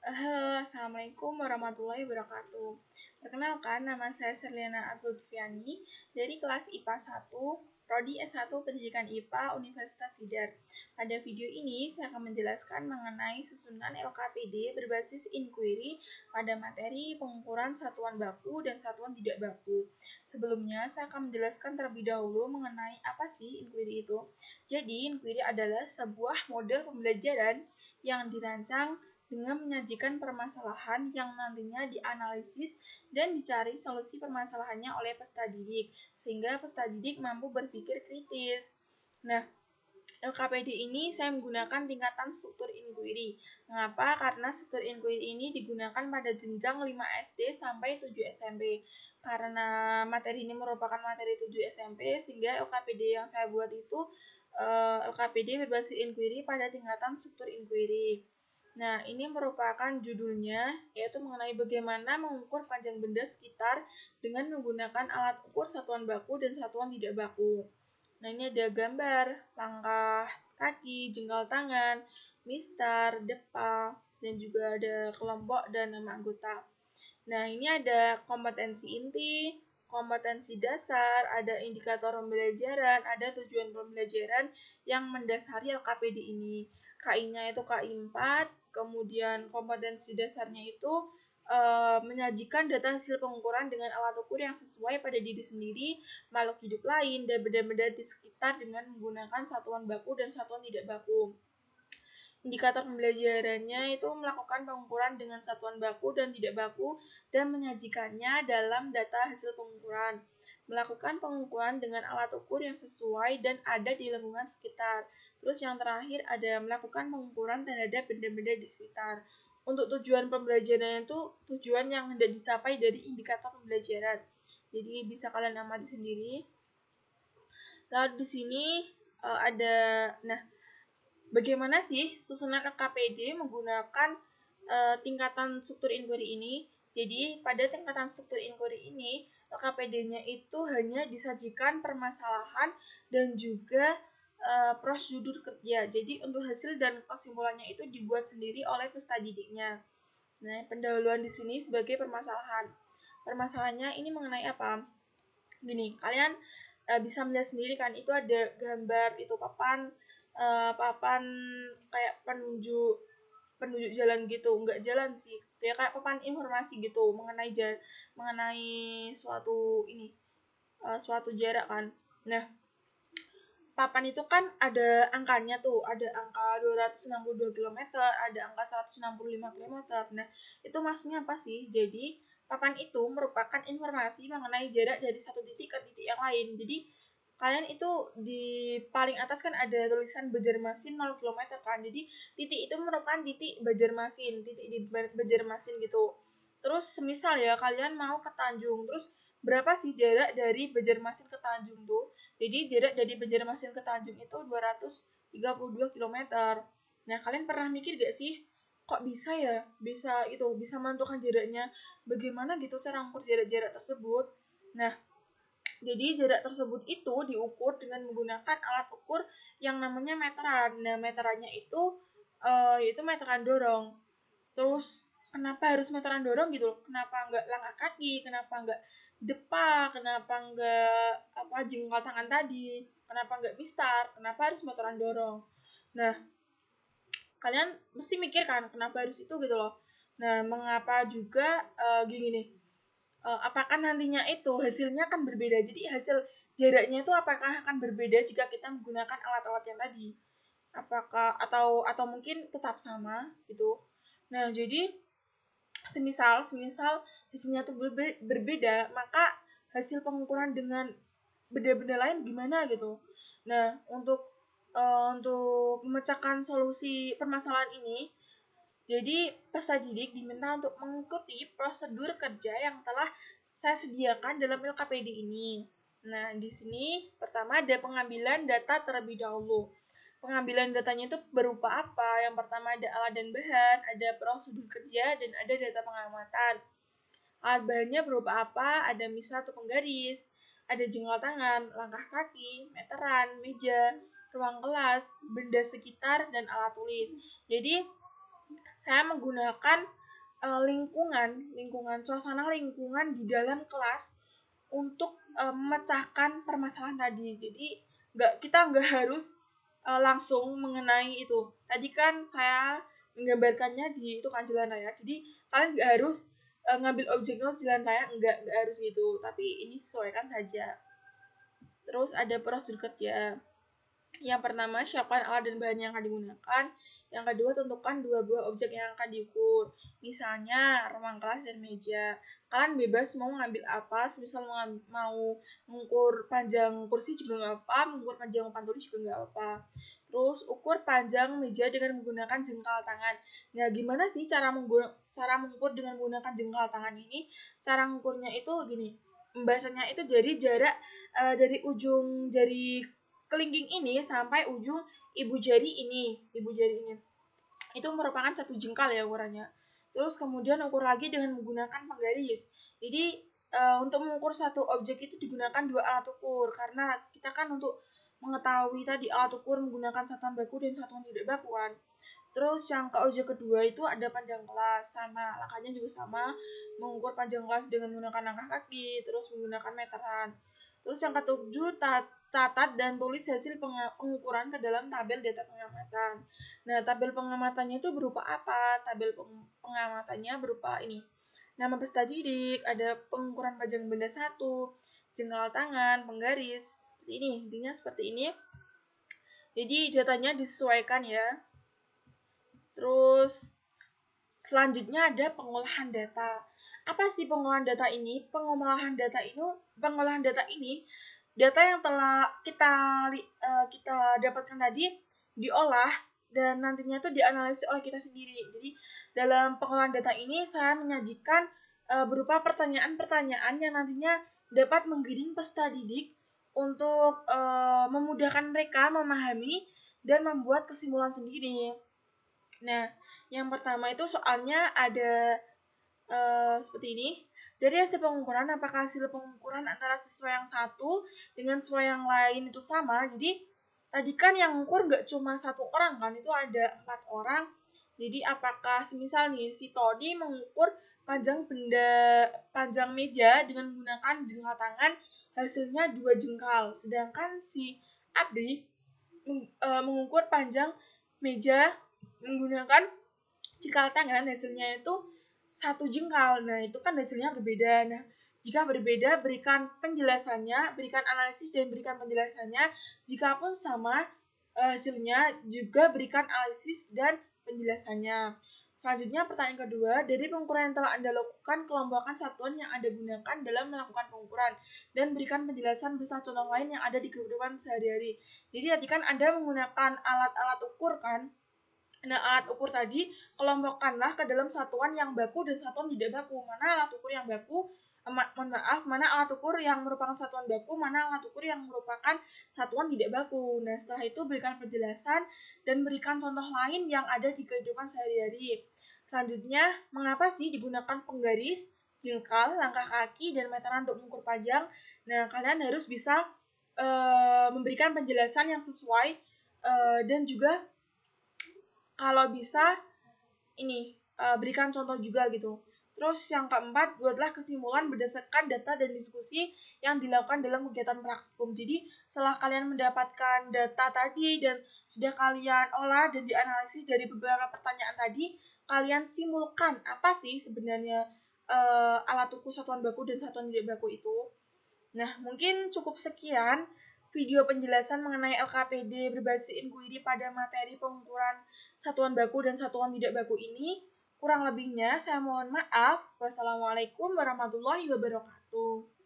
Halo, Assalamualaikum warahmatullahi wabarakatuh. Perkenalkan, nama saya Serliana Agulfiani dari kelas IPA 1, Prodi S1 Pendidikan IPA Universitas Tidar. Pada video ini, saya akan menjelaskan mengenai susunan LKPD berbasis inquiry pada materi pengukuran satuan baku dan satuan tidak baku. Sebelumnya, saya akan menjelaskan terlebih dahulu mengenai apa sih inquiry itu. Jadi, inquiry adalah sebuah model pembelajaran yang dirancang dengan menyajikan permasalahan yang nantinya dianalisis dan dicari solusi permasalahannya oleh peserta didik, sehingga peserta didik mampu berpikir kritis. Nah, LKPD ini saya menggunakan tingkatan struktur inquiry. Mengapa? Karena struktur inquiry ini digunakan pada jenjang 5 SD sampai 7 SMP. Karena materi ini merupakan materi 7 SMP, sehingga LKPD yang saya buat itu LKPD berbasis inquiry pada tingkatan struktur inquiry. Nah, ini merupakan judulnya, yaitu mengenai bagaimana mengukur panjang benda sekitar dengan menggunakan alat ukur satuan baku dan satuan tidak baku. Nah, ini ada gambar, langkah kaki, jengkal tangan, mistar, depa, dan juga ada kelompok dan nama anggota. Nah, ini ada kompetensi inti, kompetensi dasar, ada indikator pembelajaran, ada tujuan pembelajaran yang mendasari LKPD ini. KI-nya itu KI 4, kemudian kompetensi dasarnya itu menyajikan data hasil pengukuran dengan alat ukur yang sesuai pada diri sendiri, makhluk hidup lain, dan benda-benda di sekitar dengan menggunakan satuan baku dan satuan tidak baku. Indikator pembelajarannya itu melakukan pengukuran dengan satuan baku dan tidak baku dan menyajikannya dalam data hasil pengukuran. Melakukan pengukuran dengan alat ukur yang sesuai dan ada di lingkungan sekitar. Terus yang terakhir ada melakukan pengukuran terhadap benda-benda di sekitar. Untuk tujuan pembelajaran itu tujuan yang hendak dicapai dari indikator pembelajaran. Jadi bisa kalian amati sendiri. Lalu di sini bagaimana sih susunan LKPD menggunakan tingkatan struktur inquiry ini? Jadi pada tingkatan struktur inquiry ini LKPD-nya itu hanya disajikan permasalahan dan juga prosedur kerja. Jadi untuk hasil dan kesimpulannya itu dibuat sendiri oleh peserta didiknya. Nah, pendahuluan di sini sebagai permasalahan. Permasalahannya ini mengenai apa? Gini, kalian bisa melihat sendiri kan, itu ada gambar, itu papan kayak penunjuk jalan gitu, enggak jalan sih, ya kayak papan informasi gitu mengenai suatu jarak kan. Nah, papan itu kan ada angkanya tuh, ada angka 262 km, ada angka 165 km. Nah, itu maksudnya apa sih? Jadi, papan itu merupakan informasi mengenai jarak dari satu titik ke titik yang lain. Jadi, kalian itu di paling atas kan ada tulisan Banjarmasin 0 km kan. Jadi, titik itu merupakan titik Banjarmasin, titik di Banjarmasin gitu. Terus, semisal ya, kalian mau ke Tanjung, terus berapa sih jarak dari Banjarmasin ke Tanjung tuh? Jadi jarak dari Banjarmasin ke Tanjung itu 232 km. Nah, kalian pernah mikir gak sih, kok bisa ya? Bisa menentukan jaraknya. Bagaimana gitu cara mengukur jarak-jarak tersebut? Nah, jadi jarak tersebut itu diukur dengan menggunakan alat ukur yang namanya meteran. Nah, meterannya itu yaitu meteran dorong. Terus kenapa harus meteran dorong gitu? Kenapa enggak langkah kaki? Kenapa enggak depa? Kenapa enggak jengkal tangan tadi? Kenapa enggak mistar? Kenapa harus meteran dorong? Nah, kalian mesti mikir kan kenapa harus itu gitu loh. Nah, mengapa juga gini nih. Apakah nantinya itu hasilnya akan berbeda? Jadi hasil jaraknya itu apakah akan berbeda jika kita menggunakan alat-alat yang tadi? Apakah atau mungkin tetap sama gitu. Nah, jadi semisal hasilnya itu berbeda, maka hasil pengukuran dengan benda-benda lain gimana gitu. Nah, untuk memecahkan solusi permasalahan ini, jadi peserta didik diminta untuk mengikuti prosedur kerja yang telah saya sediakan dalam LKPD ini. Nah, di sini pertama ada pengambilan data terlebih dahulu. Pengambilan datanya itu berupa apa? Yang pertama ada alat dan bahan, ada prosedur kerja, dan ada data pengamatan. Alat bahannya berupa apa? Ada misal atau penggaris, ada jengkal tangan, langkah kaki, meteran, meja, ruang kelas, benda sekitar, dan alat tulis. Jadi, saya menggunakan lingkungan suasana lingkungan di dalam kelas untuk memecahkan permasalahan tadi. Jadi kita nggak harus langsung mengenai itu. Tadi kan saya menggambarkannya di itu kan jalan raya. Jadi kalian nggak harus ngambil objeknya jalan raya, nggak harus gitu. Tapi ini sesuaikan saja. Terus ada prosedur kerja. Yang pertama, siapkan alat dan bahan yang akan digunakan. Yang kedua, tentukan 2 buah objek yang akan diukur. Misalnya, ruang kelas dan meja. Kalian bebas mau ngambil apa, misal mau mengukur panjang kursi juga nggak apa, mengukur panjang papan tulis juga nggak apa. Terus, ukur panjang meja dengan menggunakan jengkal tangan. Nah, gimana sih cara mengukur dengan menggunakan jengkal tangan ini? Cara mengukurnya itu gini, pembahasannya itu dari jarak dari ujung jari kelingking ini sampai ujung ibu jari ini itu merupakan 1 jengkal ya ukurannya. Terus kemudian ukur lagi dengan menggunakan penggaris. Jadi untuk mengukur satu objek itu digunakan 2 alat ukur karena kita kan untuk mengetahui tadi alat ukur menggunakan satuan baku dan satuan tidak baku kan. Terus yang ke objek kedua itu ada panjang kelas, sama langkahnya juga sama, mengukur panjang kelas dengan menggunakan langkah kaki, terus menggunakan meteran. Terus yang ketujuh, catat dan tulis hasil pengukuran ke dalam tabel data pengamatan. Nah, tabel pengamatannya itu berupa apa? Tabel pengamatannya berupa ini. Nama peserta didik, ada pengukuran panjang benda 1, jengkal tangan, penggaris, seperti ini. Intinya seperti ini. Jadi datanya disesuaikan ya. Terus selanjutnya ada pengolahan data. Apa sih pengolahan data ini? Pengolahan data ini data yang telah kita dapatkan tadi diolah dan nantinya itu dianalisis oleh kita sendiri. Jadi dalam pengolahan data ini saya menyajikan berupa pertanyaan-pertanyaan yang nantinya dapat menggiring peserta didik untuk memudahkan mereka memahami dan membuat kesimpulan sendiri. Nah, yang pertama itu soalnya ada seperti ini. Dari hasil pengukuran, apakah hasil pengukuran antara siswa yang satu dengan siswa yang lain itu sama? Jadi, tadi kan yang mengukur nggak cuma 1 orang kan, itu ada 4 orang. Jadi, apakah semisal nih, si Tony mengukur panjang meja dengan menggunakan jengkal tangan, hasilnya 2 jengkal. Sedangkan si Abdi mengukur panjang meja menggunakan jengkal tangan, hasilnya itu 1 jengkal. Nah, itu kan hasilnya berbeda. Nah, jika berbeda, berikan penjelasannya, berikan analisis dan berikan penjelasannya. Jikapun sama hasilnya, juga berikan analisis dan penjelasannya. Selanjutnya, pertanyaan kedua, dari pengukuran yang telah Anda lakukan, kelompokkan satuan yang Anda gunakan dalam melakukan pengukuran dan berikan penjelasan beserta contoh lain yang ada di kehidupan sehari-hari. Jadi, tadi kan Anda menggunakan alat-alat ukur kan? Nah, alat ukur tadi kelompokkanlah ke dalam satuan yang baku dan satuan tidak baku. Mana alat ukur yang baku? Mana alat ukur yang merupakan satuan baku, mana alat ukur yang merupakan satuan tidak baku. Nah, setelah itu berikan penjelasan dan berikan contoh lain yang ada di kehidupan sehari-hari. Selanjutnya, mengapa sih digunakan penggaris, jengkal, langkah kaki, dan meteran untuk mengukur panjang? Nah, kalian harus bisa memberikan penjelasan yang sesuai dan juga kalau bisa ini berikan contoh juga gitu. Terus yang keempat, buatlah kesimpulan berdasarkan data dan diskusi yang dilakukan dalam kegiatan praktikum. Jadi setelah kalian mendapatkan data tadi dan sudah kalian olah dan dianalisis dari beberapa pertanyaan tadi, kalian simulkan apa sih sebenarnya alat ukur satuan baku dan satuan tidak baku itu. Nah, mungkin cukup sekian video penjelasan mengenai LKPD berbasis inquiry pada materi pengukuran satuan baku dan satuan tidak baku ini. Kurang lebihnya saya mohon maaf. Wassalamualaikum warahmatullahi wabarakatuh.